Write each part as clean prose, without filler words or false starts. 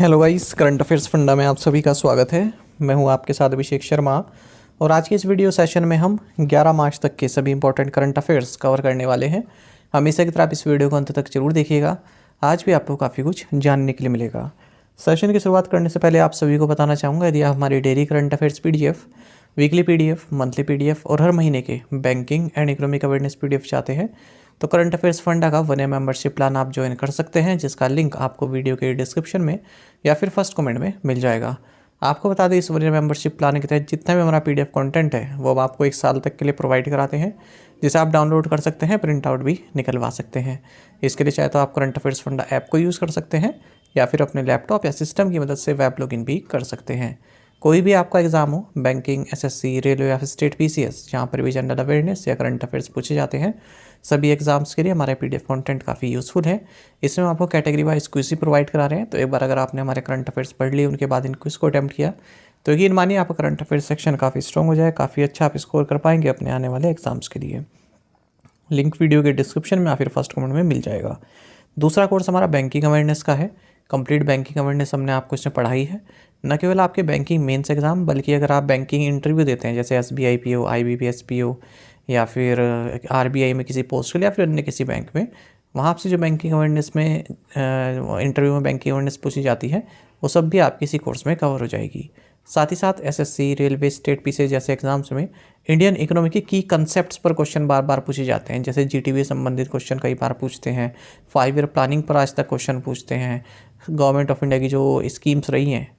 Hello guys, current affairs funda में आप सभी का स्वागत है। मैं हूं आपके साथ अभिषेक शर्मा और आज के इस वीडियो सेशन में हम 11 मार्च तक के सभी इंपॉर्टेंट करंट अफेयर्स कवर करने वाले हैं। हमेशा की तरह आप इस वीडियो को अंत तक जरूर देखिएगा। आज भी आपको काफ़ी कुछ जानने के लिए मिलेगा। सेशन की शुरुआत करने से पहले आप सभी को बताना चाहूँगा, यदि आप हमारी daily current affairs PDF, weekly PDF, monthly PDF और हर महीने के banking and economic awareness PDF चाहते हैं तो करंट अफेयर्स फंडा का 1 ईयर मेंबरशिप प्लान आप ज्वाइन कर सकते हैं, जिसका लिंक आपको वीडियो के डिस्क्रिप्शन में या फिर फर्स्ट कमेंट में मिल जाएगा। आपको बता दें, इस 1 ईयर मेंबरशिप प्लान के तहत जितना भी हमारा PDF कंटेंट है वो हम आपको 1 साल तक के लिए प्रोवाइड कराते हैं, जिसे आप डाउनलोड कर सकते हैं, प्रिंट आउट भी निकलवा सकते हैं। इसके लिए चाहे तो आप करंट अफेयर्स फंडा ऐप को यूज़ कर सकते हैं या फिर अपने लैपटॉप या सिस्टम की मदद से वेब लॉगिन भी कर सकते हैं। कोई भी आपका एग्जाम हो, बैंकिंग, SSC, रेलवे या फिर स्टेट PCS, जहाँ पर भी जनरल अवेयरनेस या करंट अफेयर्स पूछे जाते हैं, सभी एग्जाम्स के लिए हमारा PDF कंटेंट काफ़ी यूज़फुल है। इसमें हम आपको कैटेगरी वाइज क्विज ही प्रोवाइड करा रहे हैं। तो एक बार अगर आपने हमारे करंट अफेयर्स पढ़ लिए, उनके बाद इन क्विज को अटैम्प्ट किया, तो यकीन मानिए आपका करंट अफेयर्स सेक्शन काफ़ी स्ट्रॉन्ग हो जाए, काफ़ी अच्छा आप स्कोर कर पाएंगे अपने आने वाले एग्जाम्स के लिए। लिंक वीडियो के डिस्क्रिप्शन में या फिर फर्स्ट कमेंट में मिल जाएगा। दूसरा कोर्स हमारा बैंकिंग अवेयरनेस का है। कंप्लीट बैंकिंग अवेयरनेस हमने आपको इसमें पढ़ाई है। न केवल आपके बैंकिंग मेंस एग्जाम, बल्कि अगर आप बैंकिंग इंटरव्यू देते हैं, जैसे SBI PO, IBPS PO या फिर RBI में किसी पोस्ट के लिए या फिर अन्य किसी बैंक में, वहाँ आपसे जो बैंकिंग अवेयरनेस में इंटरव्यू में बैंकिंग अवेयरनेस पूछी जाती है, वो सब भी आपके इसी कोर्स में कवर हो जाएगी। साथ ही साथ SSC, रेलवे, स्टेट PCS जैसे एग्जाम्स में इंडियन इकोनॉमी की कंसेप्ट्स पर क्वेश्चन बार बार पूछे जाते हैं। जैसे GTB संबंधित क्वेश्चन कई बार पूछते हैं, 5 ईयर प्लानिंग पर आज तक क्वेश्चन पूछते हैं, गवर्नमेंट ऑफ इंडिया की जो स्कीम्स रही हैं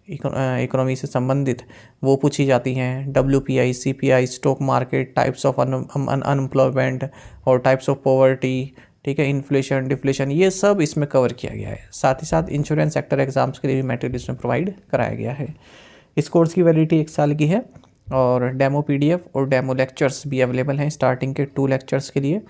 इकोनॉमी से संबंधित वो पूछी जाती हैं, WPI, CPI, stock market, types of unemployment और टाइप्स ऑफ पॉवर्टी, ठीक है, इन्फ्लेशन, डिफ्लेशन, ये सब इसमें कवर किया गया है। साथ ही साथ इंश्योरेंस सेक्टर एग्जाम्स के लिए भी मटेरियल इसमें प्रोवाइड कराया गया है। इस कोर्स की वैलिडिटी 1 साल की है और डेमो PDF और डेमो लेक्चर्स भी अवेलेबल हैं स्टार्टिंग के 2 लेक्चर्स के लिए,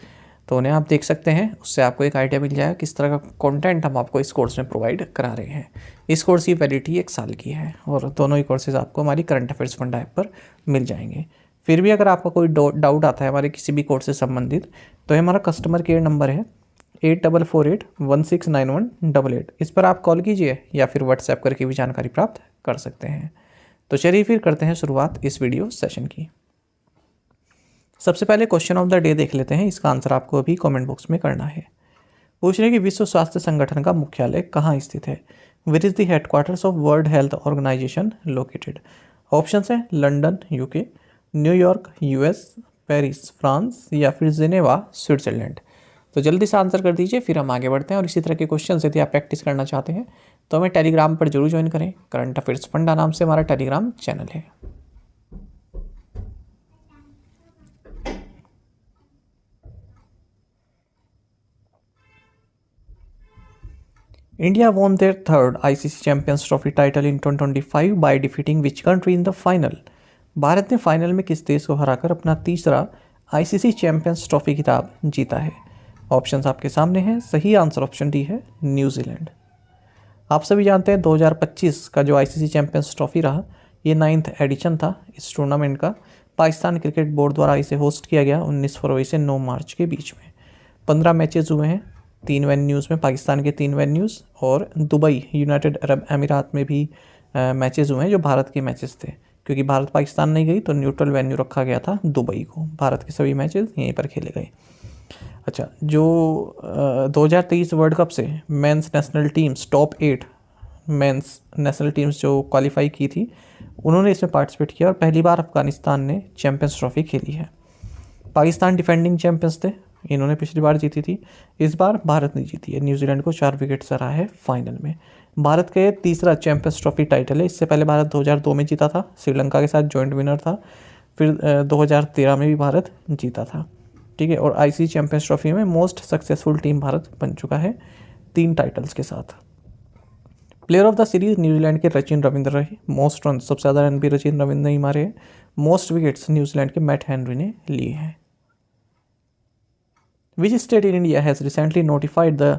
तो उन्हें आप देख सकते हैं। उससे आपको एक आइडिया मिल जाएगा किस तरह का कंटेंट हम आपको इस कोर्स में प्रोवाइड करा रहे हैं। इस कोर्स की वैलिडिटी 1 साल की है और दोनों ही कोर्सेज आपको हमारी करंट अफेयर्स फंडा ऐप पर मिल जाएंगे। फिर भी अगर आपका कोई डाउट आता है हमारे किसी भी कोर्स से संबंधित, तो हमारा कस्टमर केयर नंबर है 8448169188। इस पर आप कॉल कीजिए या फिर व्हाट्सएप करके भी जानकारी प्राप्त कर सकते हैं। तो चलिए फिर करते हैं शुरुआत इस वीडियो सेशन की। सबसे पहले क्वेश्चन ऑफ द डे देख लेते हैं। इसका आंसर आपको अभी कमेंट बॉक्स में करना है। पूछ रहे कि विश्व स्वास्थ्य संगठन का मुख्यालय कहाँ स्थित है? Where is the headquarters of World Health Organization located? Options हैं London UK, New York US, Paris France या फिर जिनेवा स्विट्जरलैंड। तो जल्दी से आंसर कर दीजिए, फिर हम आगे बढ़ते हैं। और इसी तरह के क्वेश्चन यदि आप प्रैक्टिस करना चाहते हैं तो हमें टेलीग्राम पर जरूर ज्वाइन करें। करंट अफेयर्स फंडा नाम से हमारा टेलीग्राम चैनल है। India won their third ICC Champions Trophy title in 2025 by defeating which country in the final? Bharat ने फाइनल में किस देश को हराकर अपना तीसरा ICC चैंपियंस ट्रॉफी खिताब जीता है? ऑप्शंस आपके सामने हैं। सही आंसर ऑप्शन डी है, न्यूजीलैंड। आप सभी जानते हैं 2025 का जो ICC चैंपियंस ट्रॉफी रहा, ये 9th एडिशन था इस टूर्नामेंट का। पाकिस्तान क्रिकेट बोर्ड द्वारा इसे होस्ट किया गया 19 फरवरी से 9 मार्च के बीच में। 15 मैचेस हुए हैं 3 वेन्यूज़ में, पाकिस्तान के 3 वेन्यूज़ और दुबई यूनाइटेड अरब अमीरात में भी मैचेस हुए हैं जो भारत के मैचेस थे। क्योंकि भारत पाकिस्तान नहीं गई तो न्यूट्रल वेन्यू रखा गया था दुबई को। भारत के सभी मैचेस यहीं पर खेले गए। अच्छा, जो 2023 वर्ल्ड कप से mains national teams, top 8 mains national teams जो क्वालिफाई की थी, उन्होंने इसमें पार्टिसिपेट किया और पहली बार अफगानिस्तान ने चैंपियंस ट्रॉफी खेली है। पाकिस्तान डिफेंडिंग चैंपियंस थे, इन्होंने पिछली बार जीती थी, इस बार भारत ने जीती है। न्यूजीलैंड को 4 विकेट से हरा है फाइनल में। भारत का ये तीसरा चैंपियंस ट्रॉफी टाइटल है। इससे पहले भारत 2002 में जीता था, श्रीलंका के साथ जॉइंट विनर था। फिर 2013 में भी भारत जीता था, ठीक है। और ICC चैंपियंस ट्रॉफी में मोस्ट सक्सेसफुल टीम भारत बन चुका है 3 टाइटल्स के साथ। Player of the series New Zealand के सचिन रविंद्र रहे। मोस्ट रन, सबसे ज़्यादा रन भी सचिन रविंद्र ने ही मारे हैं। मोस्ट विकेट्स न्यूजीलैंड के मैट हेनरी ने लिए हैं। Which state in India has recently notified the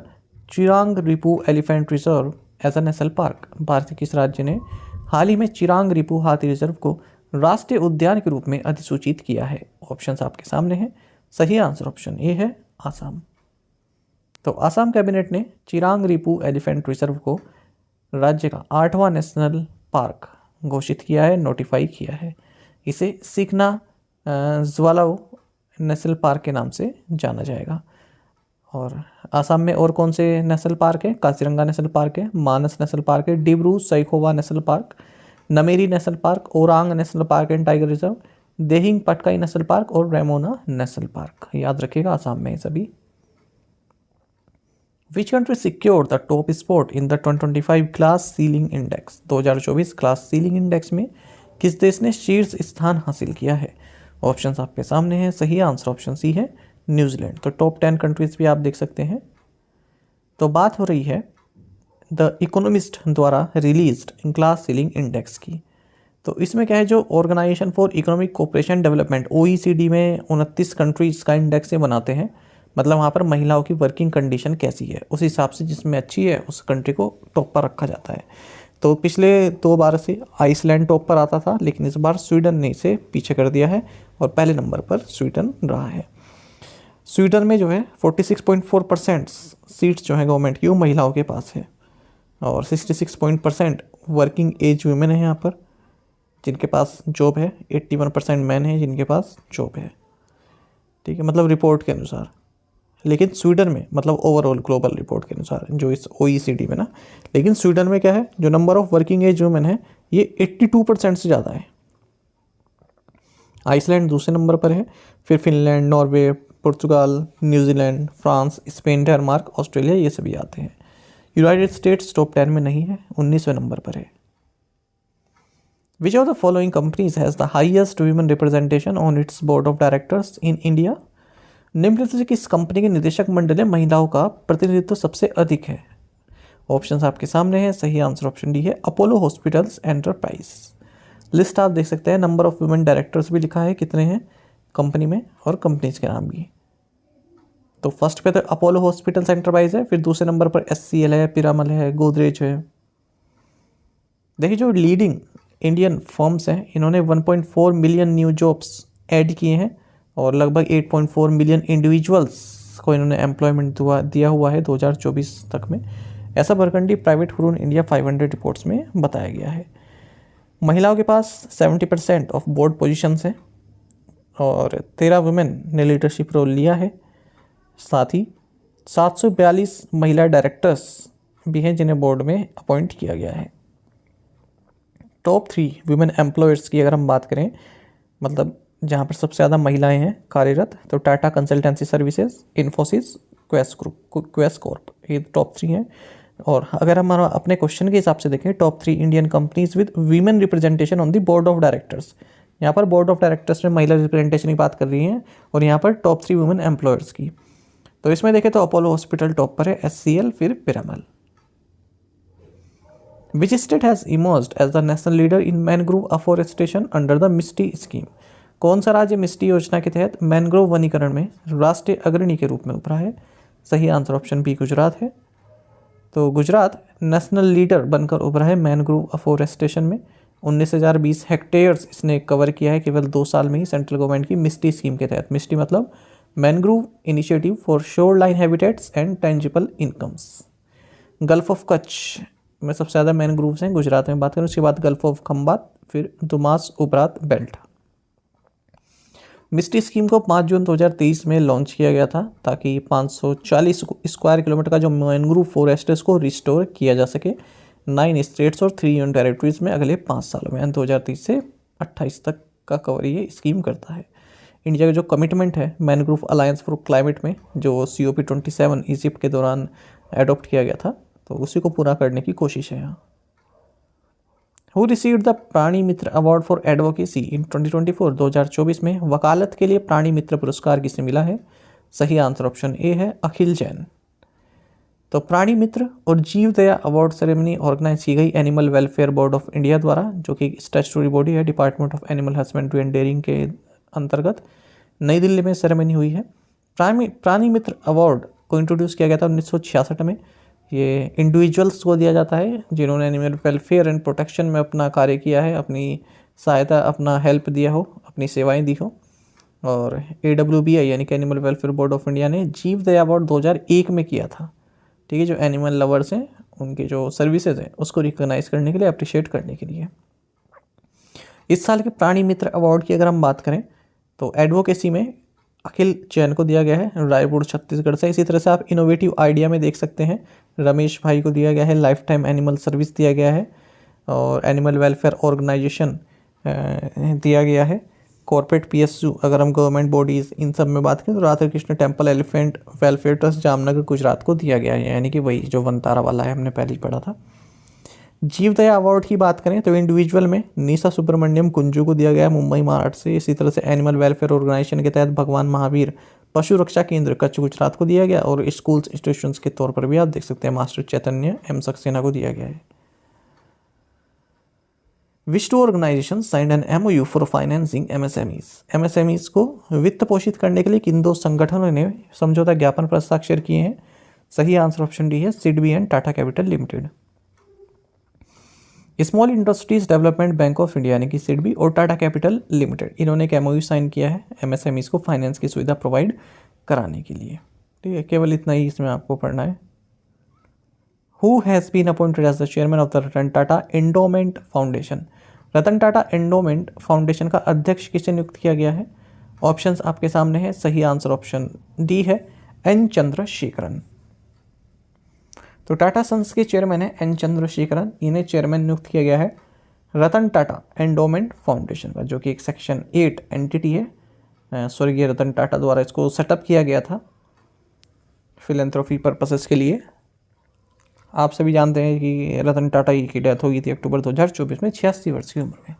Chirang Ripu elephant reserve as a national park? Bharat के किस राज्य ने हाल ही में चिरांग रिपू हाथी रिजर्व को राष्ट्रीय उद्यान के रूप में अधिसूचित किया है? ऑप्शंस आपके सामने हैं। सही आंसर ऑप्शन ए है, आसाम। तो आसाम कैबिनेट ने चिरांग रिपू एलिफेंट रिजर्व को राज्य का 8वां नेशनल पार्क घोषित किया है, नोटिफाई किया है। इसे सिकना ज्वालाओ नेशनल पार्क के नाम से जाना जाएगा। और आसाम में और कौन से नेशनल पार्क है? काजीरंगा नेशनल पार्क है, मानस नेशनल पार्क है, Dibru Saikhowa national park, Nameri national park, Orang national park and tiger reserve, Dehing Patkai national park और रेमोना नेशनल पार्क। याद रखिएगा, आसाम में सभी। Which country secured the top spot in the 2025 glass ceiling index? 2024 glass ceiling index में किस देश ने शीर्ष स्थान हासिल किया है? ऑप्शंस आपके सामने हैं। सही आंसर ऑप्शन सी है, न्यूजीलैंड। तो टॉप 10 कंट्रीज भी आप देख सकते हैं। तो बात हो रही है द इकोनॉमिस्ट द्वारा रिलीज्ड ग्लास सीलिंग इंडेक्स की। तो इसमें क्या है, जो organisation for economic cooperation development OECD में 29 कंट्रीज का इंडेक्स ये बनाते हैं। मतलब वहाँ पर महिलाओं की वर्किंग कंडीशन कैसी है, उस हिसाब से जिसमें अच्छी है उस कंट्री को टॉप पर रखा जाता है। तो पिछले 2 बार से आइसलैंड टॉप पर आता था, लेकिन इस बार स्वीडन ने इसे पीछे कर दिया है और पहले नंबर पर स्वीडन रहा है। स्वीडन में जो है 46.4% सीट्स जो है गवर्नमेंट की वो महिलाओं के पास है और 66% वर्किंग एज वुमेन है यहाँ पर जिनके पास जॉब है। 81% मैन है जिनके पास जॉब है। ठीक है, मतलब रिपोर्ट के अनुसार। लेकिन स्वीडन में, मतलब ओवरऑल ग्लोबल रिपोर्ट के अनुसार जो इस OECD में ना, लेकिन स्वीडन में क्या है, जो number of working age women है ये 82% से ज़्यादा है। आइसलैंड दूसरे नंबर पर है, फिर Finland, Norway, Portugal, New Zealand, France, Spain, Denmark, Australia, ये सभी आते हैं। यूनाइटेड स्टेट्स टॉप 10 में नहीं है, 19वें नंबर पर है। Which of the following companies has the highest women representation on it's board of directors in India? निम्नलिखित से किस कंपनी के निदेशक मंडल में महिलाओं का प्रतिनिधित्व सबसे अधिक है? ऑप्शंस आपके सामने हैं। सही आंसर ऑप्शन डी है, अपोलो हॉस्पिटल्स एंटरप्राइज। लिस्ट आप देख सकते हैं, नंबर ऑफ वुमेन डायरेक्टर्स भी लिखा है कितने हैं कंपनी में और कंपनीज के नाम भी। तो फर्स्ट पे तो अपोलो हॉस्पिटल्स एंटरप्राइज है, फिर दूसरे नंबर पर SCL है, पिरामल है, गोदरेज है। देखिए, जो लीडिंग इंडियन फर्म्स हैं इन्होंने 1.4 मिलियन न्यू जॉब्स ऐड किए हैं और लगभग 8.4 मिलियन इंडिविजुअल्स को इन्होंने एम्प्लॉयमेंट दिया हुआ है 2024 तक में। ऐसा बरकंडी प्राइवेट हुरून इंडिया 500 रिपोर्ट्स में बताया गया है। महिलाओं के पास 70% ऑफ बोर्ड पोजीशंस हैं और 13 वुमेन ने लीडरशिप रोल लिया है। साथ ही 742 महिला डायरेक्टर्स भी हैं जिन्हें बोर्ड में अपॉइंट किया गया है। टॉप 3 वुमेन एम्प्लॉयर्स की अगर हम बात करें, मतलब जहाँ पर सबसे ज़्यादा महिलाएं हैं कार्यरत, तो Tata consultancy services, Infosys, Quess Corp, ये टॉप 3 हैं। और अगर हम अपने क्वेश्चन के हिसाब से देखें, top 3 Indian companies with women representation on the board of directors, यहाँ पर बोर्ड ऑफ डायरेक्टर्स में महिला रिप्रेजेंटेशन की बात कर रही हैं और यहाँ पर टॉप 3 वुमेन एम्प्लॉयर्स की। तो इसमें देखें तो अपोलो हॉस्पिटल टॉप पर है, SCL, फिर Piramal. Which state has emerged as the national leader in mangrove afforestation under the Mishti scheme? कौन सा राज्य मिस्टी योजना के तहत मैनग्रोव वनीकरण में राष्ट्रीय अग्रणी के रूप में उभरा है? सही आंसर ऑप्शन बी, गुजरात है। तो गुजरात नेशनल लीडर बनकर उभरा है मैनग्रोव अफॉरेस्टेशन में। 19,020 हेक्टेयर्स इसने कवर किया है केवल 2 साल में ही सेंट्रल गवर्नमेंट की मिस्टी स्कीम के तहत। मिस्टी मतलब mangrove initiative for shore line habitats and tangible incomes. Gulf of Kutch में सबसे ज़्यादा मैनग्रोव्स हैं गुजरात में बात करें, उसके बाद गल्फ ऑफ खंबात, फिर दुमास उबरात बेल्ट। मिस्टी स्कीम को 5 जून 2023 में लॉन्च किया गया था ताकि 540 स्क्वायर किलोमीटर का जो मैनग्रोव फॉरेस्ट है उसको रिस्टोर किया जा सके 9 स्टेट्स और 3 यूनियन टेरेटरीज में अगले 5 सालों में। 2030 से 28 तक का कवर ये स्कीम करता है। इंडिया का जो कमिटमेंट है मैनग्रोव अलायंस फॉर क्लाइमेट में, जो COP27 इजिप्ट के दौरान एडॉप्ट किया गया था, तो उसी को पूरा करने की कोशिश है यहाँ। हु रिसीव्ड द प्राणी मित्र अवार्ड फॉर एडवोकेसी इन 2024? 2024 में वकालत के लिए प्राणी मित्र पुरस्कार किसे मिला है? सही आंसर ऑप्शन ए है, अखिल जैन। तो प्राणी मित्र और जीव दया अवार्ड सेरेमनी ऑर्गेनाइज की गई animal welfare board of India द्वारा, जो कि स्टैट्यूटरी बॉडी है department of animal husbandry and dairying के अंतर्गत। नई दिल्ली में सेरेमनी हुई है। प्राणी मित्र अवार्ड को इंट्रोड्यूस किया गया था 1966 में। ये इंडिविजुअल्स को दिया जाता है जिन्होंने एनिमल वेलफेयर एंड प्रोटेक्शन में अपना कार्य किया है, अपनी सहायता, अपना हेल्प दिया हो, अपनी सेवाएं दी हो। और AWBI यानी कि animal welfare board of India ने जीव दया अवार्ड 2001 में किया था। ठीक है, जो एनिमल लवर्स हैं उनके जो सर्विसेज हैं उसको रिकॉग्नाइज करने के लिए, अप्रिशिएट करने के लिए। इस साल के प्राणी मित्र अवार्ड की अगर हम बात करें तो एडवोकेसी में अखिल जैन को दिया गया है, रायपुर छत्तीसगढ़ से। इसी तरह से आप इनोवेटिव आइडिया में देख सकते हैं, रमेश भाई को दिया गया है। लाइफ टाइम एनिमल सर्विस दिया गया है, और एनिमल वेलफेयर ऑर्गेनाइजेशन दिया गया है। कॉर्पोरेट PSU, अगर हम गवर्नमेंट बॉडीज़ इन सब में बात करें तो Radha Krishna temple elephant welfare trust Jamnagar Gujarat को दिया गया है, यानी कि वही जो वनतारा वाला है, हमने पहले ही पढ़ा था। जीवदया अवार्ड की बात करें तो इंडिविजुअल में निशा सुब्रमण्यम कुंजू को दिया गया मुंबई महाराष्ट्र से। इसी तरह से एनिमल वेलफेयर ऑर्गेनाइजेशन के तहत भगवान महावीर पशु रक्षा केंद्र कच्छ गुजरात को दिया गया, और स्कूल्स इंस्टीट्यूशंस के तौर पर भी आप देख सकते हैं मास्टर चैतन्य M सक्सेना को दिया गया है। Which two organizations signed an MOU for financing MSMEs? MSMEs को वित्त पोषित करने के लिए किन दो संगठनों ने समझौता ज्ञापन पर हस्ताक्षर किए हैं? सही आंसर ऑप्शन डी है, SIDBI and Tata capital limited. Small industries development bank of India यानी कि सिडबी और टाटा कैपिटल लिमिटेड, इन्होंने एक MOU साइन किया है MSMEs को फाइनेंस की सुविधा प्रोवाइड कराने के लिए। ठीक है, केवल इतना ही इसमें आपको पढ़ना है। Who has been appointed as the chairman of the Ratan Tata endowment foundation? Ratan Tata endowment foundation का अध्यक्ष किसे नियुक्त किया गया है? ऑप्शंस आपके सामने है, सही आंसर ऑप्शन डी है, N चंद्रशेखरन। तो टाटा सन्स के चेयरमैन है N चंद्रशेखरन, इन्हें चेयरमैन नियुक्त किया गया है रतन टाटा एंडोमेंट फाउंडेशन का, जो कि एक सेक्शन 8 एंटिटी है। स्वर्गीय रतन टाटा द्वारा इसको सेटअप किया गया था फिलेंथ्रोपी पर्पसेस के लिए। आप सभी जानते हैं कि रतन टाटा की डेथ हो गई थी अक्टूबर 2024 में 86 वर्ष की उम्र में।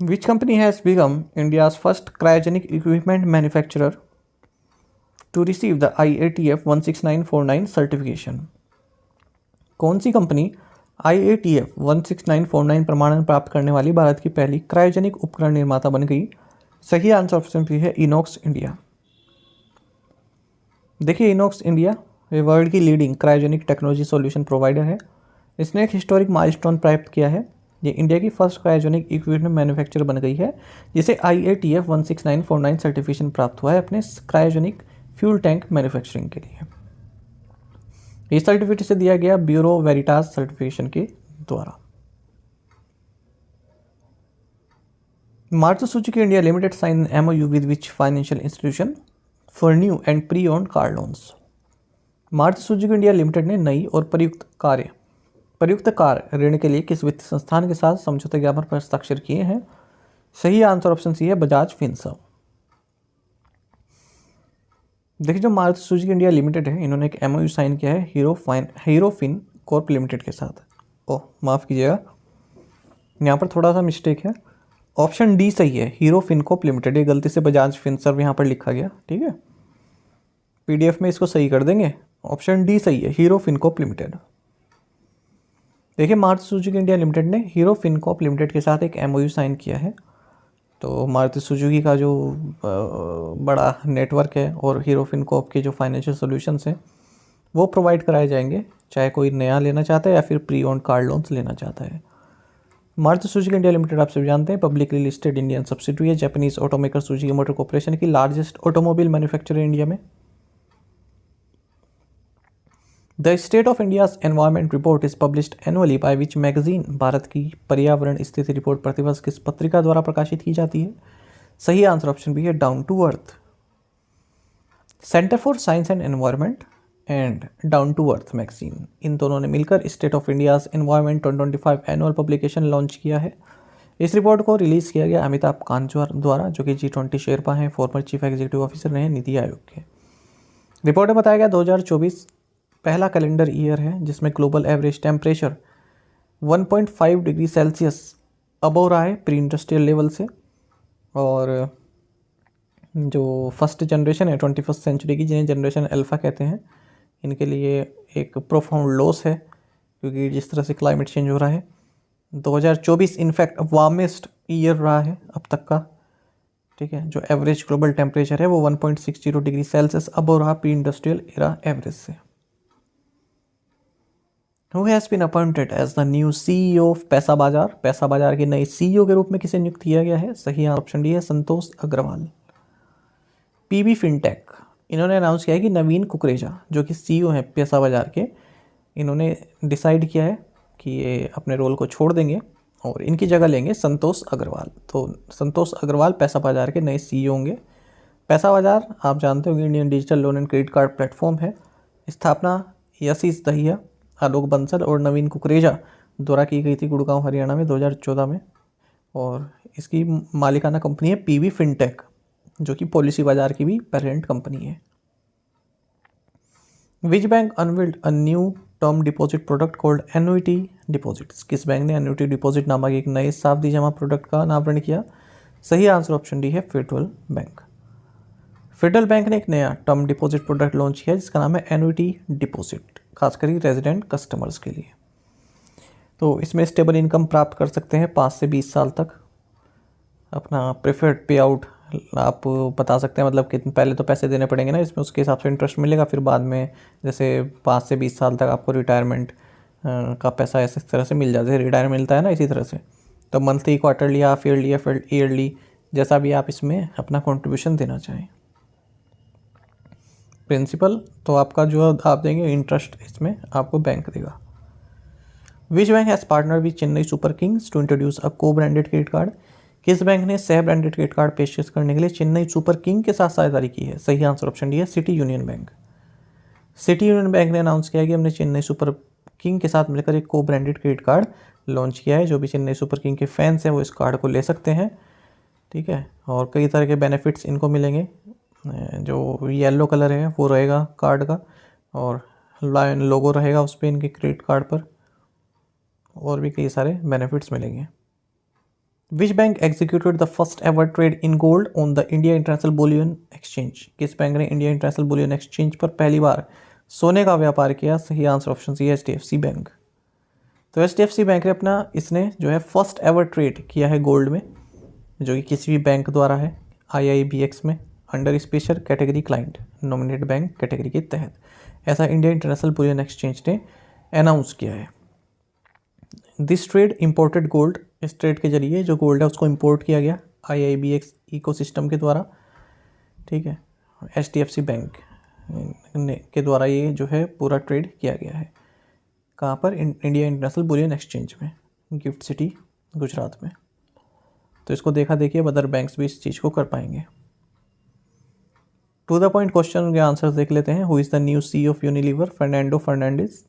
Which company has become India's first cryogenic equipment manufacturer to receive the IATF 16949 certification? कौन सी कंपनी IATF 16949 प्रमाणन प्राप्त करने वाली भारत की पहली क्रायोजेनिक उपकरण निर्माता बन गई? सही आंसर ऑप्शन बी है, इनॉक्स इंडिया। देखिए, इनॉक्स इंडिया ये वर्ल्ड की leading cryogenic technology solution provider है। इसने एक हिस्टोरिक माइलस्टोन प्राप्त किया है, ये इंडिया की फर्स्ट क्रायोजेनिक इक्विपमेंट मैन्युफैक्चरर बन गई है, जिसे IATF 16949 सर्टिफिकेशन प्राप्त हुआ है अपने क्रायोजेनिक फ्यूल टैंक मैन्युफैक्चरिंग के लिए। ये सर्टिफिकेट से दिया गया ब्यूरो वेरिटास सर्टिफिकेशन के द्वारा। Maruti Suzuki India limited sign MOU with which financial institution for new and pre owned car loans? Maruti Suzuki India limited ने नई और प्रयुक्त कार ऋण के लिए किस वित्तीय संस्थान के साथ समझौता ज्ञापन पर हस्ताक्षर किए हैं? सही आंसर ऑप्शन सी है, बजाज फिनसर्व। देखिए, जो मारुति सुजुकी इंडिया लिमिटेड है, इन्होंने एक MOU साइन किया है हीरो फिन कॉर्प लिमिटेड के साथ। ओह माफ़ कीजिएगा, यहाँ पर थोड़ा सा मिस्टेक है, ऑप्शन डी सही है, हीरो फिनकॉर्प लिमिटेड। ये गलती से बजाज फिनसर्व यहाँ पर लिखा गया। ठीक है, PDF में इसको सही कर देंगे, ऑप्शन डी सही है, हीरो फिनकॉर्प लिमिटेड। देखिए, मारुति सुजुकी इंडिया लिमिटेड ने हीरो फिनकॉर्प लिमिटेड के साथ एक MOU साइन किया है। तो मारुति सुजुकी का जो बड़ा नेटवर्क है और हीरो फिनकॉर्प के जो फाइनेंशियल सॉल्यूशंस हैं वो प्रोवाइड कराए जाएंगे, चाहे कोई नया लेना चाहता है या फिर प्री ओन्ड कार लोन्स लेना चाहता है। मारुति सुजुकी इंडिया लिमिटेड आप सभी जानते हैं पब्लिकली लिस्टेड इंडियन सब्सिडियरी है Japanese automaker Suzuki motor corporation की लार्जेस्ट ऑटोमोबाइल मैन्युफैक्चरर इंडिया में। The state of India's environment report is published annually by which magazine? Bharat की पर्यावरण स्थिति रिपोर्ट प्रतिवर्ष किस पत्रिका द्वारा प्रकाशित की जाती है? सही आंसर ऑप्शन बी है, Down to Earth. Centre for Science and Environment and Down to Earth magazine, इन दोनों ने मिलकर State of India's Environment 2025 annual publication launch किया है। इस रिपोर्ट को रिलीज़ किया गया अमिताभ कांत द्वारा, जो कि G20 शेरपा हैं, फॉर्मर चीफ एग्जीक्यूटिव ऑफिसर रहे नीति आयोग के। रिपोर्ट में बताया गया 2024 पहला कैलेंडर ईयर है जिसमें global average temperature 1.5 degree Celsius above रहा है प्री इंडस्ट्रियल लेवल से, और जो फर्स्ट जनरेशन है 21st सेंचुरी की, जिन्हें जनरेशन अल्फ़ा कहते हैं, इनके लिए एक प्रोफाउंड लॉस है, क्योंकि जिस तरह से क्लाइमेट चेंज हो रहा है। 2024 इनफैक्ट वार्मेस्ट ईयर रहा है अब तक का। ठीक है, जो एवरेज ग्लोबल टेम्परेचर है वो 1.60 डिग्री सेल्सियस अबव रहा प्री इंडस्ट्रियल एरा एवरेज से। Who has been appointed as the new CEO of पैसा बाजार? पैसा बाजार के नए CEO के रूप में किसे नियुक्त किया गया है? सही ऑप्शन डी है, संतोष अग्रवाल। PB फिनटेक इन्होंने अनाउंस किया है कि नवीन कुकरेजा जो कि CEO हैं पैसा बाजार के, इन्होंने डिसाइड किया है कि ये अपने रोल को छोड़ देंगे और इनकी जगह लेंगे संतोष अग्रवाल। तो संतोष अग्रवाल पैसा बाजार के नए CEO होंगे। पैसा बाजार आप जानते होंगे Indian digital loan and credit card platform है। स्थापना यशीश दहिया, आलोक बंसल और नवीन कुकरेजा द्वारा की गई थी गुड़गांव हरियाणा में 2014 में। और इसकी मालिकाना कंपनी है PB फिनटेक, जो कि पॉलिसी बाजार की भी पेरेंट कंपनी है। Which bank unveiled a new term deposit product called annuity deposits? किस बैंक ने एन्युटी डिपॉजिट नामक एक नए सावधि जमा प्रोडक्ट का अनावरण किया? सही आंसर ऑप्शन डी है फेडरल बैंक। फेडरल बैंक ने एक नया टर्म डिपॉजिट प्रोडक्ट लॉन्च किया जिसका नाम है एन्युटी डिपॉजिट, खासकर रेजिडेंट कस्टमर्स के लिए। तो इसमें स्टेबल इनकम प्राप्त कर सकते हैं 5 से 20 साल तक। अपना प्रेफर्ड पे आउट आप बता सकते हैं, मतलब कि पहले तो पैसे देने पड़ेंगे ना इसमें, उसके हिसाब से इंटरेस्ट मिलेगा, फिर बाद में जैसे 5 से 20 साल तक आपको रिटायरमेंट का पैसा ऐसे तरह से मिल जाता है, रिटायरमेंट मिलता है ना इसी तरह से। तो मंथली, क्वार्टरली, हाफ ईयरली या फिर ईयरली, जैसा भी आप इसमें अपना कॉन्ट्रीब्यूशन देना चाहें। प्रिंसिपल तो आपका जो आप देंगे, इंटरेस्ट इसमें आपको बैंक देगा। Which bank has partner with Chennai super kings to introduce a co branded credit card? किस बैंक ने सह ब्रांडेड क्रेडिट कार्ड पेशकश करने के लिए चेन्नई सुपर किंग के साथ साझेदारी की है? सही आंसर ऑप्शन डी है city union bank. City union bank ने अनाउंस किया है कि हमने चेन्नई सुपर किंग के साथ मिलकर एक को ब्रांडेड क्रेडिट कार्ड लॉन्च किया है। जो भी चेन्नई सुपर किंग के फैंस हैं वो इस कार्ड को ले सकते हैं, ठीक है। और कई तरह के बेनिफिट्स इनको मिलेंगे। जो येलो कलर है वो रहेगा कार्ड का, और लायन लोगो रहेगा उस पर इनके क्रेडिट कार्ड पर, और भी कई सारे बेनिफिट्स मिलेंगे। Which bank executed the first ever trade in gold on the India international bullion exchange? किस बैंक ने इंडिया इंटरनेशनल बुलियन एक्सचेंज पर पहली बार सोने का व्यापार किया? सही आंसर ऑप्शन सी है HDFC बैंक। तो HDFC बैंक ने अपना इसने जो है फर्स्ट एवर ट्रेड किया है गोल्ड में, जो कि किसी भी बैंक द्वारा है IIBX में, under special category client nominated bank category के तहत। ऐसा इंडिया इंटरनेशनल बुलियन एक्सचेंज ने अनाउंस किया है। दिस ट्रेड इंपोर्टेड गोल्ड, इस ट्रेड के जरिए जो गोल्ड है उसको इंपोर्ट किया गया IIBX इकोसिस्टम के द्वारा, ठीक है। HDFC बैंक के द्वारा ये जो है पूरा ट्रेड किया गया है। कहाँ पर? इंडिया इंटरनेशनल बुलियन एक्सचेंज में, गिफ्ट सिटी गुजरात में। तो इसको देखा देखिए अदर बैंक्स भी इस चीज़ को कर पाएंगे। टू द पॉइंट क्वेश्चन के आंसर्स देख लेते हैं। Who is the new CEO of Unilever? Fernando Fernandez.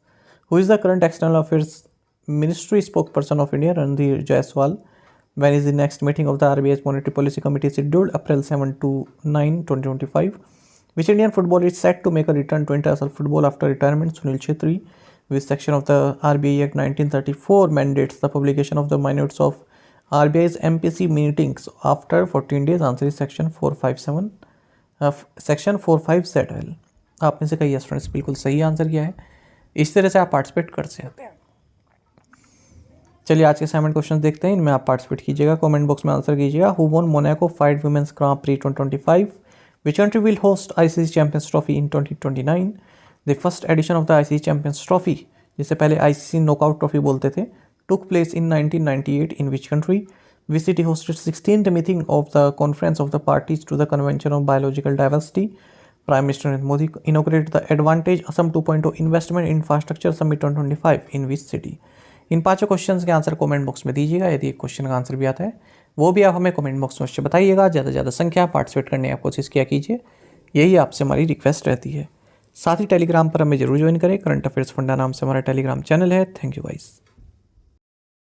Who is the current external affairs Ministry spokesperson of India, Ranveer Jaiswal? When is the next meeting of the RBI's Monetary Policy Committee scheduled? April 7 to 9, 2025. Which Indian footballer is set to make a return to international football after retirement? Sunil Chhetri. Which section of the RBI Act 1934 mandates the publication of the minutes of RBI's MPC meetings after 14 days? Answer is section 457. Section 45ZL. आप में से कई students बिल्कुल सही answer किया है। इस तरह से आप पार्टिसिपेट कर सकते हैं। चलिए आज के असाइनमेंट क्वेश्चन देखते हैं, इनमें आप पार्टिसिपेट कीजिएगा, कमेंट बॉक्स में आंसर कीजिएगा। Who won Monaco fight women's grand prix 2025? Which country will host ICC champions trophy in 2029? The first edition of the ICC champions trophy, जिसे पहले ICC नॉकआउट ट्रॉफी बोलते थे, took place in 1998 in which country? Which city hosted 16th meeting of the conference of the parties to the convention of biological diversity? Prime minister Narendra Modi inaugurated the Advantage Assam 2.0 investment infrastructure summit 2025 in which city? इन पांचों questions के answer comment box में दीजिएगा। यदि एक question का answer भी आता है वो भी आप हमें कमेंट बॉक्स में बताइएगा। ज़्यादा से ज़्यादा संख्या पार्टिसिपेट करने की आप कोशिश किया कीजिए, यही आपसे हमारी रिक्वेस्ट रहती है। साथ ही टेलीग्राम पर हमें जरूर ज्वाइन करें। करंट अफेयर्स फंडा नाम से हमारा टेलीग्राम चैनल है। Thank you guys.